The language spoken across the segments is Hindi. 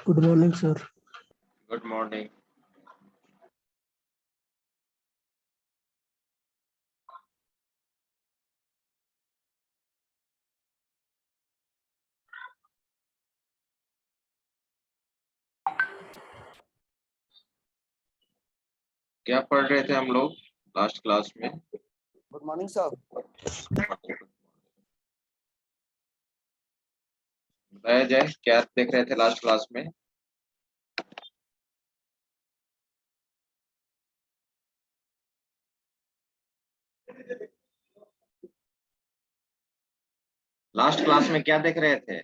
Good morning, sir. Good morning. क्या पढ़ रहे थे हम लोग लास्ट क्लास में? Good morning sir. बताया जाए क्या देख रहे थे लास्ट क्लास में? लास्ट क्लास में क्या देख रहे थे?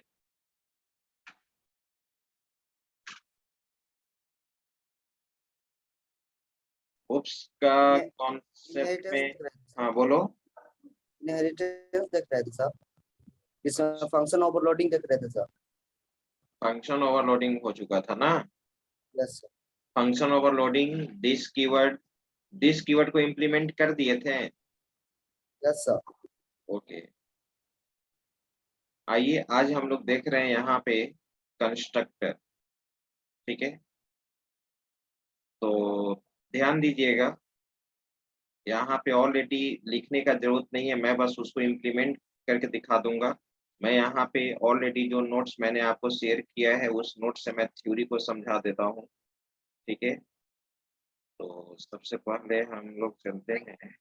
ओप्स का कॉन्सेप्ट में, हाँ बोलो। इनहेरिटेंस देख रहे थे सर, इसमें फंक्शन ओवरलोडिंग देख रहे थे सर। फंक्शन ओवरलोडिंग हो चुका था ना? Yes sir. Function overloading this keyword को इम्प्लीमेंट कर दिए थे। Yes sir. ओके, आइए आज हम लोग देख रहे हैं यहाँ पे कंस्ट्रक्टर। ठीक है, तो ध्यान दीजिएगा, यहाँ पे ऑलरेडी लिखने का जरूरत नहीं है, मैं बस उसको इम्प्लीमेंट करके दिखा दूंगा। मैं यहाँ पे ऑलरेडी जो नोट्स मैंने आपको शेयर किया है उस नोट से मैं थ्योरी को समझा देता हूँ। ठीक है, तो सबसे पहले हम लोग चलते हैं।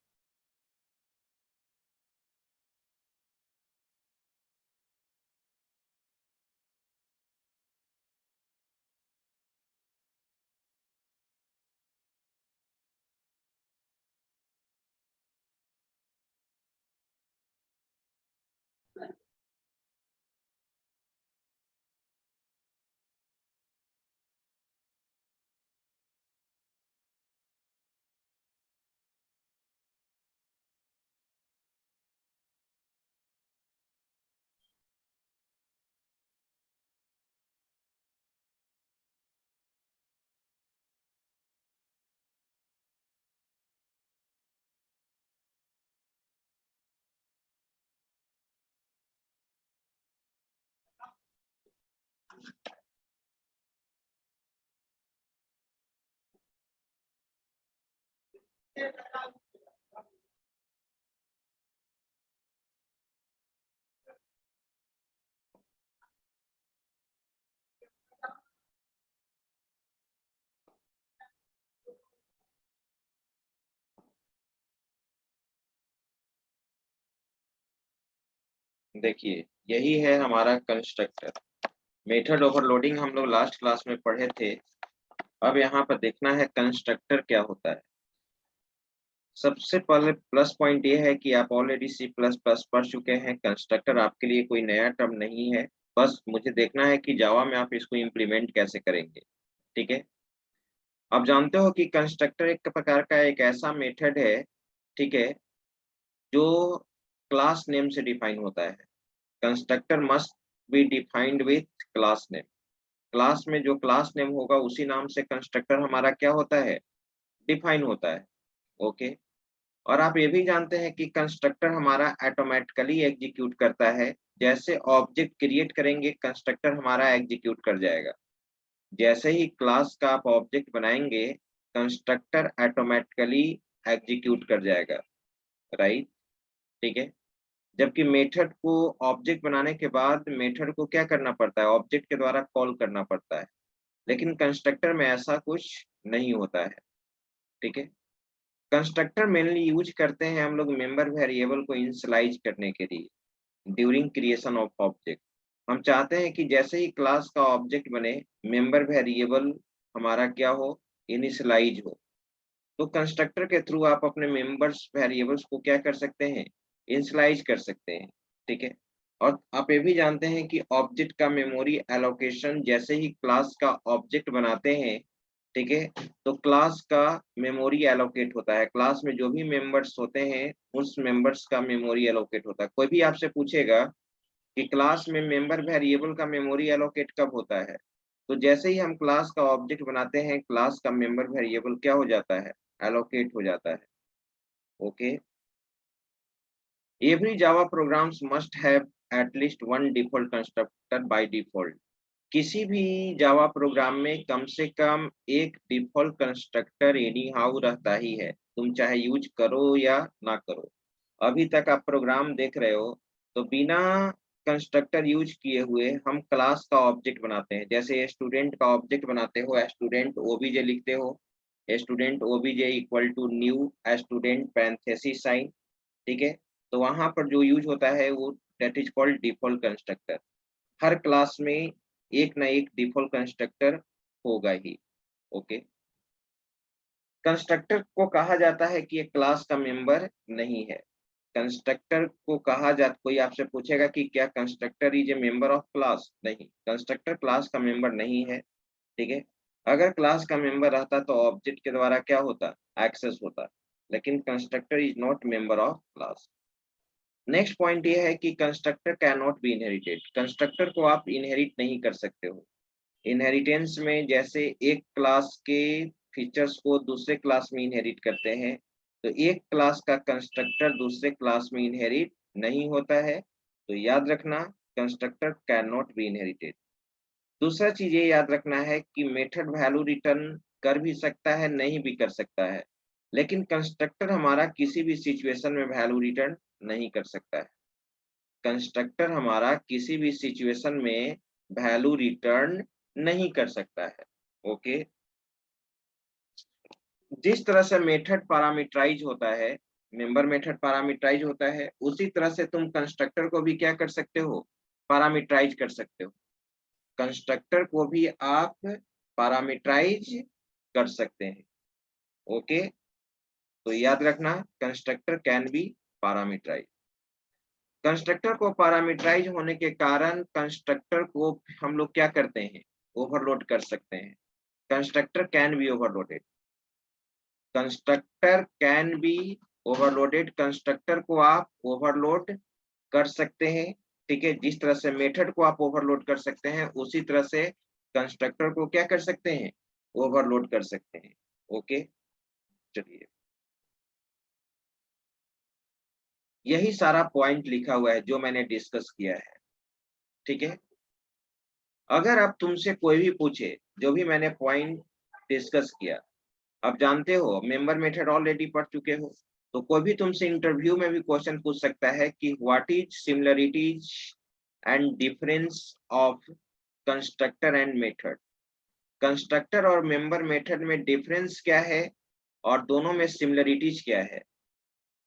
देखिए, यही है हमारा कंस्ट्रक्टर। मेथड ओवरलोडिंग हम लोग लास्ट क्लास में पढ़े थे। अब यहाँ पर देखना है कंस्ट्रक्टर क्या होता है। सबसे पहले प्लस पॉइंट ये है कि आप ऑलरेडी सी प्लस प्लस पढ़ चुके हैं। कंस्ट्रक्टर आपके लिए कोई नया टर्म नहीं है, बस मुझे देखना है कि जावा में आप इसको इम्प्लीमेंट कैसे करेंगे। ठीक है, आप जानते हो कि कंस्ट्रक्टर एक प्रकार का एक ऐसा मेथड है, ठीक है, जो क्लास नेम से डिफाइन होता है। Constructor must be defined with class name. Class में जो क्लास नेम होगा उसी नाम से कंस्ट्रक्टर हमारा क्या होता है, डिफाइन होता है। ओके, और आप ये भी जानते हैं कि कंस्ट्रक्टर हमारा ऑटोमेटिकली एग्जीक्यूट करता है। जैसे ऑब्जेक्ट क्रिएट करेंगे कंस्ट्रक्टर हमारा एग्जीक्यूट कर जाएगा। जैसे ही क्लास का आप ऑब्जेक्ट बनाएंगे कंस्ट्रक्टर ऑटोमेटिकली एग्जीक्यूट कर जाएगा। राइट, ठीक है। जबकि मेथड को ऑब्जेक्ट बनाने के बाद मेथड को क्या करना पड़ता है, ऑब्जेक्ट के द्वारा कॉल करना पड़ता है। लेकिन कंस्ट्रक्टर में ऐसा कुछ नहीं होता है। ठीक है, कंस्ट्रक्टर मेनली यूज करते हैं हम लोग मेंबर वेरिएबल को इनिशियलाइज करने के लिए ड्यूरिंग क्रिएशन ऑफ ऑब्जेक्ट। हम चाहते हैं कि जैसे ही क्लास का ऑब्जेक्ट बने मेंबर वेरिएबल हमारा क्या हो, इनिशियलाइज हो। तो कंस्ट्रक्टर के थ्रू आप अपने मेंबर्स वेरिएबल्स को क्या कर सकते हैं, इनिशियलाइज कर सकते हैं। ठीक है, और आप ये भी जानते हैं कि ऑब्जेक्ट का मेमोरी एलोकेशन जैसे ही क्लास का ऑब्जेक्ट बनाते हैं, ठीक है, तो क्लास का मेमोरी एलोकेट होता है। क्लास में जो भी मेंबर्स होते हैं उस मेंबर्स का मेमोरी एलोकेट होता है। कोई भी आपसे पूछेगा कि क्लास में मेंबर वेरिएबल का मेमोरी एलोकेट कब होता है, तो जैसे ही हम क्लास का ऑब्जेक्ट बनाते हैं क्लास का मेंबर वेरिएबल क्या हो जाता है, एलोकेट हो जाता है। Okay, every java programs must have at least one default constructor by default। किसी भी जावा प्रोग्राम में कम से कम एक डिफॉल्ट कंस्ट्रक्टर एनी हाउ रहता ही है, तुम चाहे यूज करो या ना करो। अभी तक आप प्रोग्राम देख रहे हो तो बिना कंस्ट्रक्टर यूज किए हुए हम क्लास का ऑब्जेक्ट बनाते हैं। जैसे स्टूडेंट का ऑब्जेक्ट बनाते हो, स्टूडेंट ओबीजे लिखते हो, student OBJ equal to new student parenthesis sign, ठीक है। तो वहां पर जो यूज होता है वो that is called default constructor. Her class में एक ना एक डिफॉल्ट कंस्ट्रक्टर होगा ही। ओके, कंस्ट्रक्टर को कहा जाता है कि एक क्लास का मेंबर नहीं है। कंस्ट्रक्टर को कहा जाता, कोई आपसे पूछेगा कि क्या constructor is a member of class? नहीं, कंस्ट्रक्टर क्लास का मेंबर नहीं है, ठीक है। अगर क्लास का मेंबर रहता तो ऑब्जेक्ट के द्वारा क्या होता, एक्सेस होता, लेकिन constructor is not member of class. Next point ये है कि constructor can not be inherited. Constructor को आप इनहेरिट नहीं कर सकते हो। इनहेरिटेंस में जैसे एक क्लास के फीचर्स को दूसरे क्लास में इनहेरिट करते हैं, तो एक क्लास का कंस्ट्रक्टर दूसरे क्लास में इनहेरिट नहीं होता है। तो याद रखना, constructor can not be inherited. दूसरा चीज ये याद रखना है कि मेथड वैल्यू रिटर्न कर भी सकता है, नहीं भी कर सकता है, लेकिन कंस्ट्रक्टर हमारा किसी भी सिचुएशन में वैल्यू रिटर्न नहीं कर सकता है। कंस्ट्रक्टर हमारा किसी भी सिचुएशन में वैल्यू रिटर्न नहीं कर सकता है। ओके, जिस तरह से मेथड पैरामीटराइज होता है, मेंबर मेथड पैरामीटराइज होता है, उसी तरह से तुम कंस्ट्रक्टर को भी क्या कर सकते हो, पैरामीटराइज कर सकते हो। कंस्ट्रक्टर को भी आप पैरामीटराइज कर सकते हैं। ओके, तो याद रखना, constructor can be parameterize. Constructor को पैरामीटराइज होने के कारण कंस्ट्रक्टर को हम लोग क्या करते हैं, ओवरलोड कर सकते हैं। Constructor can B overloaded, constructor can B overloaded. Constructor को आप ओवरलोड कर सकते हैं, ठीक है। जिस तरह से मेथड को आप ओवरलोड कर सकते हैं, उसी तरह से कंस्ट्रक्टर को क्या कर सकते हैं, ओवरलोड कर सकते हैं। ओके, चलिए, यही सारा पॉइंट लिखा हुआ है जो मैंने डिस्कस किया है, ठीक है। अगर अब तुमसे कोई भी पूछे जो भी मैंने पॉइंट डिस्कस किया, आप जानते हो मेंबर मेथड ऑलरेडी पढ़ चुके हो, तो कोई भी तुमसे इंटरव्यू में भी क्वेश्चन पूछ सकता है कि what is similarities and difference of constructor and method. Constructor और मेंबर मेथड में डिफरेंस क्या है और दोनों में सिमिलरिटीज क्या है।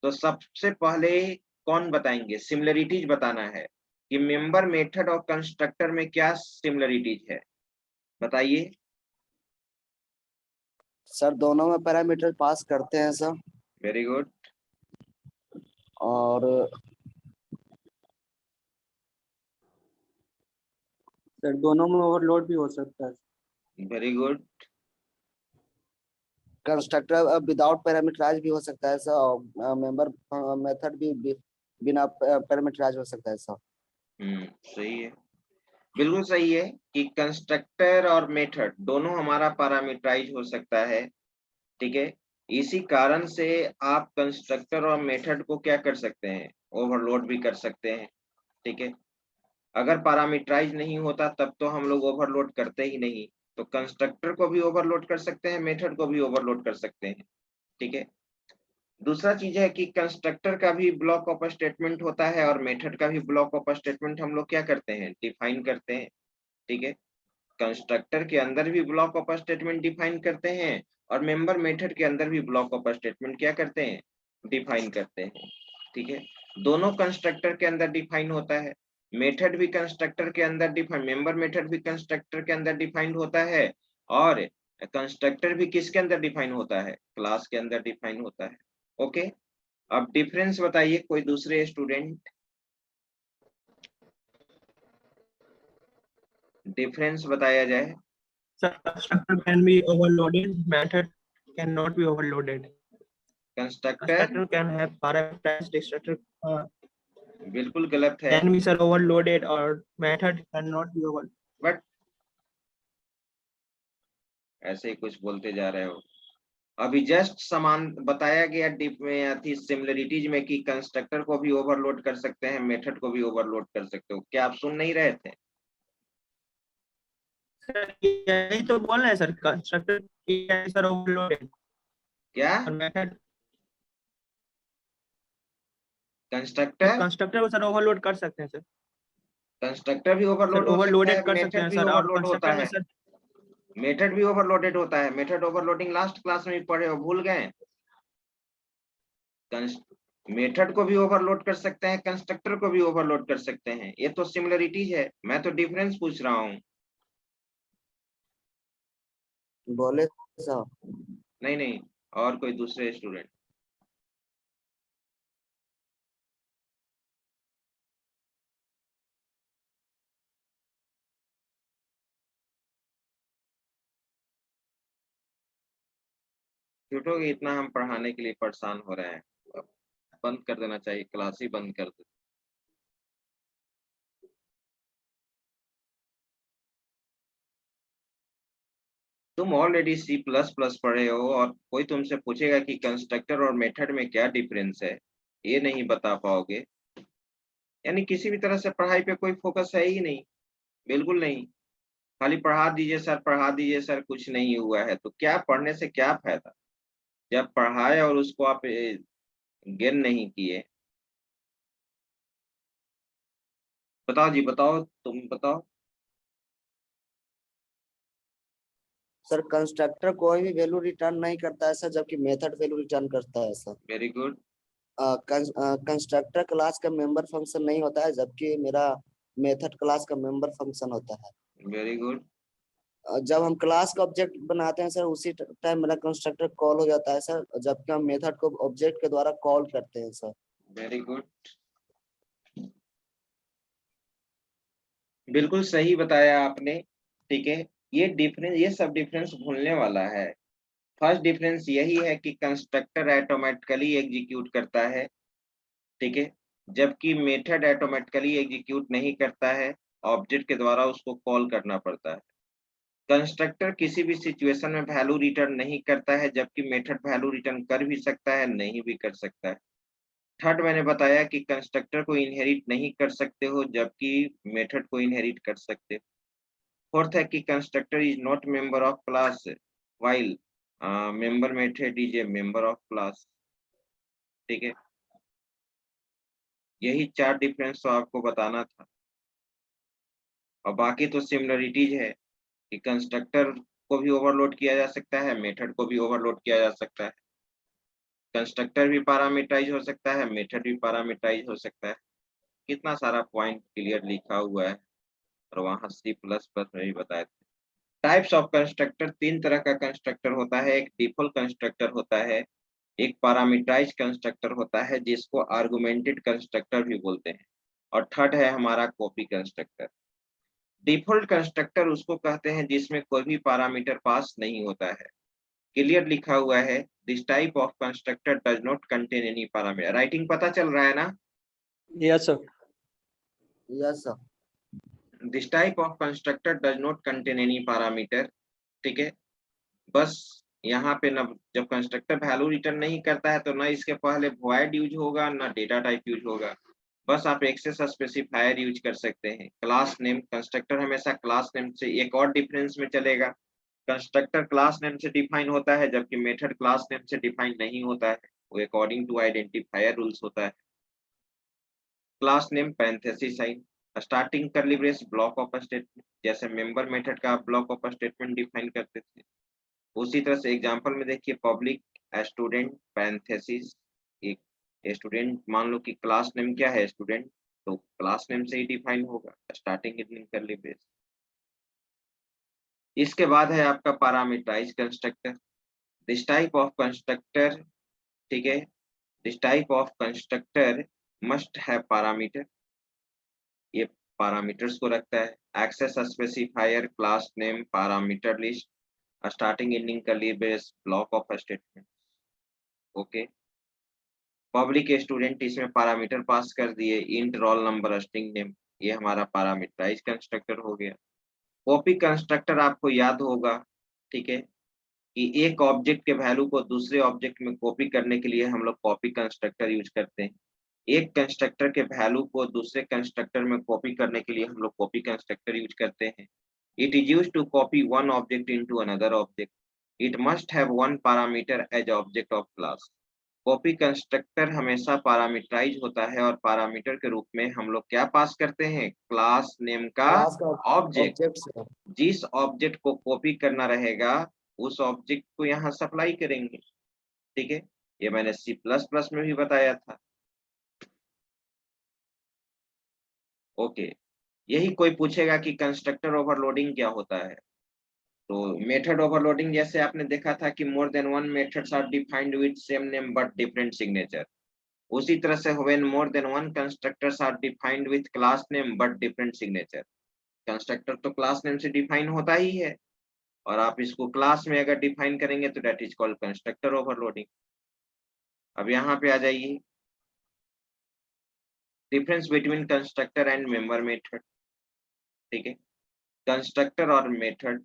तो सबसे पहले कौन बताएंगे, सिमिलरिटीज बताना है कि मेंबर मेथड और कंस्ट्रक्टर में क्या सिमिलरिटीज है, बताइए। सर दोनों में पैरामीटर पास करते हैं सर, वेरी गुड, और सर दोनों में ओवरलोड भी हो सकता है। Very good, constructor without parameterize भी हो सकता है सर, और मेंबर मेथड भी बिना पैरामीटराइज हो सकता है सर। सही है, बिल्कुल सही है कि कंस्ट्रक्टर और मेथड दोनों हमारा पैरामीटराइज हो सकता है, ठीक है। इसी कारण से आप कंस्ट्रक्टर और मेथड को क्या कर सकते हैं, ओवरलोड भी कर सकते हैं, ठीक है। अगर पैरामीटराइज नहीं होता तब तो हम लोग ओवरलोड करते ही नहीं, तो कंस्ट्रक्टर को भी ओवरलोड कर सकते हैं, मेथड को भी ओवरलोड कर सकते हैं, ठीक है। दूसरा चीज है कि कंस्ट्रक्टर का भी ब्लॉक ऑफ स्टेटमेंट होता है और मेथड का भी ब्लॉक ऑफ स्टेटमेंट हम लोग क्या करते हैं, डिफाइन करते हैं, ठीक है। कंस्ट्रक्टर के अंदर भी ब्लॉक ऑफ स्टेटमेंट डिफाइन करते हैं और मेंबर मेथड के अंदर भी ब्लॉक ऑफ स्टेटमेंट क्या करते हैं, डिफाइन करते हैं, ठीक है। दोनों कंस्ट्रक्टर के अंदर डिफाइन होता है, मेथड भी कंस्ट्रक्टर के अंदर डिफाइन, मेंबर मेथड भी कंस्ट्रक्टर के अंदर डिफाइंड होता है, और कंस्ट्रक्टर भी किसके अंदर डिफाइन होता है, क्लास के अंदर डिफाइन होता है। ओके, अब डिफरेंस बताइए कोई दूसरे स्टूडेंट, डिफरेंस बताया जाए। Sir, constructor can be overloaded, method cannot be overloaded. Constructor Constructor can have parameterized structure बिल्कुल गलत है, can be sir overloaded or method cannot be overloaded. But ऐसे ही कुछ बोलते जा रहे हो। अभी जस्ट समान बताया गया डिप में थी सिमिलरिटीज में कि कंस्ट्रक्टर को भी ओवरलोड कर सकते हैं, मेथड को भी ओवरलोड कर सकते हो, क्या आप सुन नहीं रहे थे? सर यही तो बोल रहे हैं सर, कंस्ट्रक्टर सर ओवरलोडेड क्या और मेथड कंस्ट्रक्टर? कंस्ट्रक्टर को सर ओवरलोड कर सकते हैं सर। कंस्ट्रक्टर भी सर ओवरलोड हो सकता है, ओवरलोडेड कर सकते मेथड हैं भी सर, और ओवरलोड होता कंस्ट्रक्टर में है। सर मेथड भी ओवरलोडेड होता है। मेथड ओवरलोडिंग लास्ट क्लास में भी पढ़े हो, भूल गए? मेथड को भी ओवरलोड कर सकते हैं, कंस्ट्रक्टर को भी ओवरलोड कर सकते हैं। ये तो सिमिलरिटीज है, मैं तो डिफरेंस पूछ रहा हूँ। बोले सर। नहीं नहीं, और कोई दूसरे स्टूडेंट? छूटो कि इतना हम पढ़ाने के लिए परेशान हो रहे हैं, अब बंद कर देना चाहिए, क्लास ही बंद कर दे। तुम ऑलरेडी C++ पढ़े हो और कोई तुमसे पूछेगा कि कंस्ट्रक्टर और मेथड में क्या डिफरेंस है, ये नहीं बता पाओगे, यानी किसी भी तरह से पढ़ाई पे कोई फोकस है ही नहीं, बिल्कुल नहीं। खाली पढ़ा दीजिए सर, पढ़ा दीजिए सर, कुछ नहीं हुआ है तो क्या पढ़ने से क्या फायदा जब पढ़ाए और उसको आप गेन नहीं किए। बताओ जी, बताओ, तुम बताओ। सर कंस्ट्रक्टर कोई भी वैल्यू रिटर्न नहीं करता है सर, जबकि मेथड वैल्यू रिटर्न करता है sir. Very good. Constructor class का मेंबर फंक्शन नहीं होता है, जबकि मेरा मेथड क्लास का मेंबर फंक्शन होता है। Very good. जब हम क्लास का ऑब्जेक्ट बनाते हैं सर, उसी टाइम मेरा कंस्ट्रक्टर कॉल हो जाता है सर, जबकि हम मेथड को ऑब्जेक्ट के द्वारा कॉल करते हैं सर। वेरी गुड, बिल्कुल सही बताया आपने। ठीक है, ये सब डिफरेंस भूलने वाला है। फर्स्ट डिफरेंस यही है कि कंस्ट्रक्टर ऑटोमेटिकली एग्जीक्यूट करता है, ठीक है, जबकि मेथड ऑटोमेटिकली एग्जीक्यूट नहीं करता है, ऑब्जेक्ट के द्वारा उसको कॉल करना पड़ता है। कंस्ट्रक्टर किसी भी सिचुएशन में वैल्यू रिटर्न नहीं करता है, जबकि मेथड वैल्यू रिटर्न कर भी सकता है, नहीं भी कर सकता है। थर्ड, मैंने बताया कि कंस्ट्रक्टर को इनहेरिट नहीं कर सकते हो, जबकि मेथड को इनहेरिट कर सकते हो। फोर्थ है कि constructor is not member of class while member method is a member of class. ठीक है, यही 4 डिफरेंस तो आपको बताना था, और बाकी तो सिमिलरिटीज है कि कंस्ट्रक्टर को भी ओवरलोड किया जा सकता है, मेथड को भी ओवरलोड किया जा सकता है, कंस्ट्रक्टर भी पैरामीटराइज हो सकता है, मेथड भी पैरामीटराइज हो सकता है। कितना सारा पॉइंट क्लियर लिखा हुआ है, और वहाँ C++ में भी बताए थे। टाइप्स ऑफ कंस्ट्रक्टर, 3 तरह का कंस्ट्रक्टर होता है। एक डिफॉल्ट कंस्ट्रक्टर होता है, एक पैरामीटराइज कंस्ट्रक्टर होता है जिसको आर्गुमेंटेड कंस्ट्रक्टर भी बोलते हैं, और थर्ड है हमारा कॉपी कंस्ट्रक्टर। डिफॉल्ट कंस्ट्रक्टर उसको कहते हैं जिसमें कोई भी पैरामीटर पास नहीं होता है। क्लियर लिखा हुआ है, this type of constructor does not contain any parameter. Writing पता चल रहा है ना? Yes sir. Yes sir. This type of constructor does not contain any parameter. ठीक है, बस यहाँ पे न, जब कंस्ट्रक्टर वैल्यू रिटर्न नहीं करता है तो ना इसके पहले वॉइड यूज होगा ना डेटा टाइप यूज होगा, बस आप एक्सेस स्पेसिफायर यूज कर सकते हैं। क्लास नेम, कंस्ट्रक्टर हमेशा क्लास नेम से एक और डिफरेंस में चलेगा, कंस्ट्रक्टर क्लास नेम से डिफाइन होता है, जबकि मेथड क्लास नेम से डिफाइन नहीं होता है, वो अकॉर्डिंग टू आइडेंटिफायर रूल्स होता है। Class name parenthesis sign, starting curly brace, block of statement, जैसे मेंबर मेथड का ब्लॉक ऑफ स्टेटमेंट डिफाइन करते थे, उसी तरह से एग्जांपल में देखिए, पब्लिक स्टूडेंट पैरेंथेसिस, एक स्टूडेंट, मान लो कि क्लास नेम क्या है स्टूडेंट, तो क्लास नेम से ही डिफाइन होगा, स्टार्टिंग एंडिंग कर्ली ब्रेस। इसके बाद है आपका parameterize constructor. This type of constructor, ठीक है, this type of constructor must have parameter, ये पैरामीटर्स को रखता है। Access specifier, class name, parameter list, starting ending curly brace, block of statement. Okay, public student, इसमें पैरामीटर पास कर दिए, int roll number string name, ये हमारा पैरामीटराइज कंस्ट्रक्टर हो गया। कॉपी कंस्ट्रक्टर आपको याद होगा, ठीक है, कि एक ऑब्जेक्ट के वैल्यू को दूसरे ऑब्जेक्ट में कॉपी करने के लिए हम लोग कॉपी कंस्ट्रक्टर यूज करते हैं। एक कंस्ट्रक्टर के वैल्यू को दूसरे कंस्ट्रक्टर में कॉपी करने के लिए हम लोग कॉपी कंस्ट्रक्टर यूज करते हैं। It is used to copy one object into another object. It must have one parameter as object of class. Copy constructor हमेशा पैरामीटराइज होता है और पैरामीटर के रूप में हम लोग क्या पास करते हैं, क्लास नेम का क्लास का ऑब्जेक्ट। ऑब्जेक्ट। जिस ऑब्जेक्ट को कॉपी करना रहेगा उस ऑब्जेक्ट को यहाँ सप्लाई करेंगे। ठीक है, ये मैंने C++ में भी बताया था। ओके, यही कोई पूछेगा कि कंस्ट्रक्टर ओवरलोडिंग क्या होता है, तो मेथड ओवरलोडिंग जैसे आपने देखा था कि more than one methods are defined with same name but different signature, उसी तरह से when more than one constructors are defined with class name but different signature. Constructor तो क्लास नेम से डिफाइन होता ही है और आप इसको क्लास में अगर डिफाइन करेंगे तो that is called constructor overloading. अब यहाँ पे आ जाइए, difference between constructor and member method. ठीक है, कंस्ट्रक्टर और मेथड,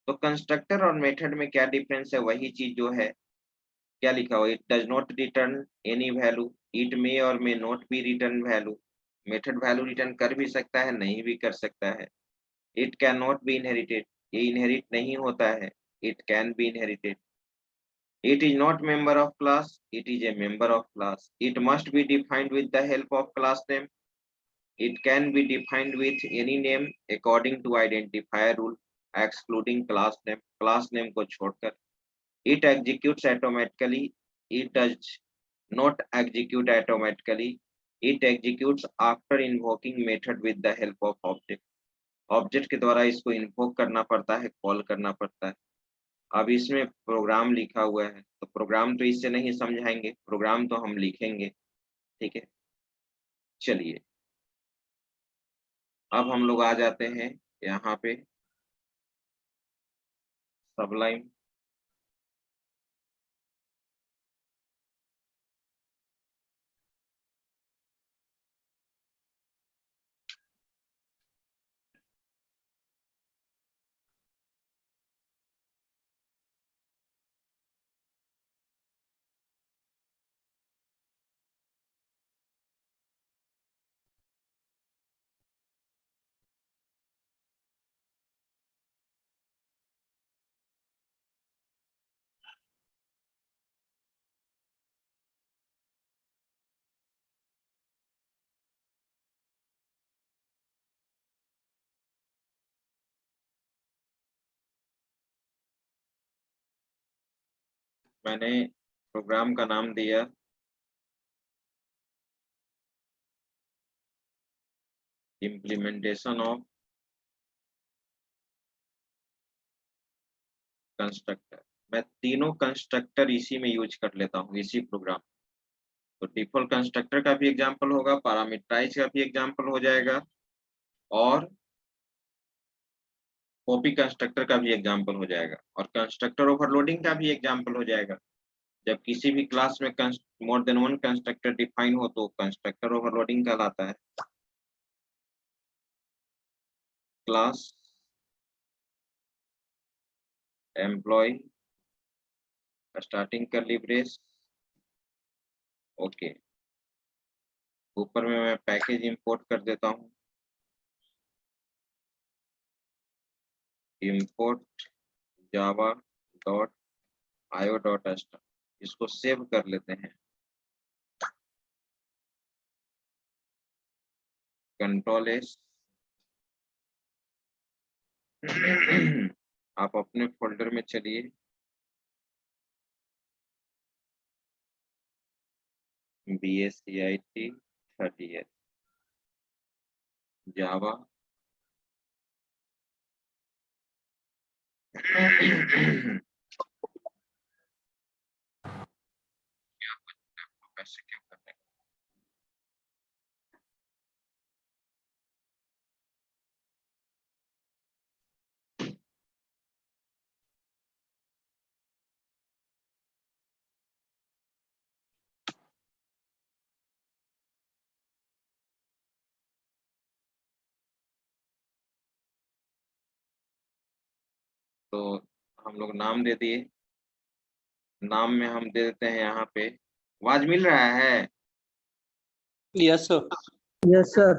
तो कंस्ट्रक्टर और मेथड में क्या डिफरेंस है, वही चीज जो है क्या लिखा हुआ, it does not return any value, it may or may not be return value. Method value return कर भी सकता है, नहीं भी कर सकता है। It can not be inherited, ये इनहेरिट नहीं होता है, it can be inherited. It is not member of class, it is a member of class. It must be defined with the help of class name. It can be defined with any name according to identifier rule, excluding class name. Class name को छोड़कर it executes automatically, it does not execute automatically, it executes after invoking method with the help of object. Object के द्वारा इसको इन्वोक करना पड़ता है, कॉल करना पड़ता है। अब इसमें प्रोग्राम लिखा हुआ है, तो प्रोग्राम तो इससे नहीं समझाएंगे, प्रोग्राम तो हम लिखेंगे। ठीक है, चलिए अब हम लोग आ जाते हैं यहाँ पे सबलाइन। मैंने प्रोग्राम का नाम दिया इम्प्लीमेंटेशन ऑफ कंस्ट्रक्टर। मैं तीनों कंस्ट्रक्टर इसी में यूज कर लेता हूँ, इसी प्रोग्राम। तो डिफॉल्ट कंस्ट्रक्टर का भी एग्जांपल होगा, पैरामीटराइज का भी एग्जांपल हो जाएगा और कॉपी कंस्ट्रक्टर का भी एग्जांपल हो जाएगा और कंस्ट्रक्टर ओवरलोडिंग का भी एग्जांपल हो जाएगा। जब किसी भी क्लास में मोर देन वन कंस्ट्रक्टर डिफाइन हो तो कंस्ट्रक्टर ओवरलोडिंग कहलाता है। Class employ starting curly brace, okay, ऊपर में मैं पैकेज इंपोर्ट कर देता हूँ, इंपोर्ट जावा डॉट आयो डॉट स्टार, इसको सेव कर लेते हैं, कंट्रोल एस। आप अपने फोल्डर में चलिए, BSCIT 30 जावा कैसे क्या करना है? तो हम लोग नाम दे दिए, नाम में हम दे देते हैं यहाँ पे, आवाज मिल रहा है? Yes sir. Yes, sir.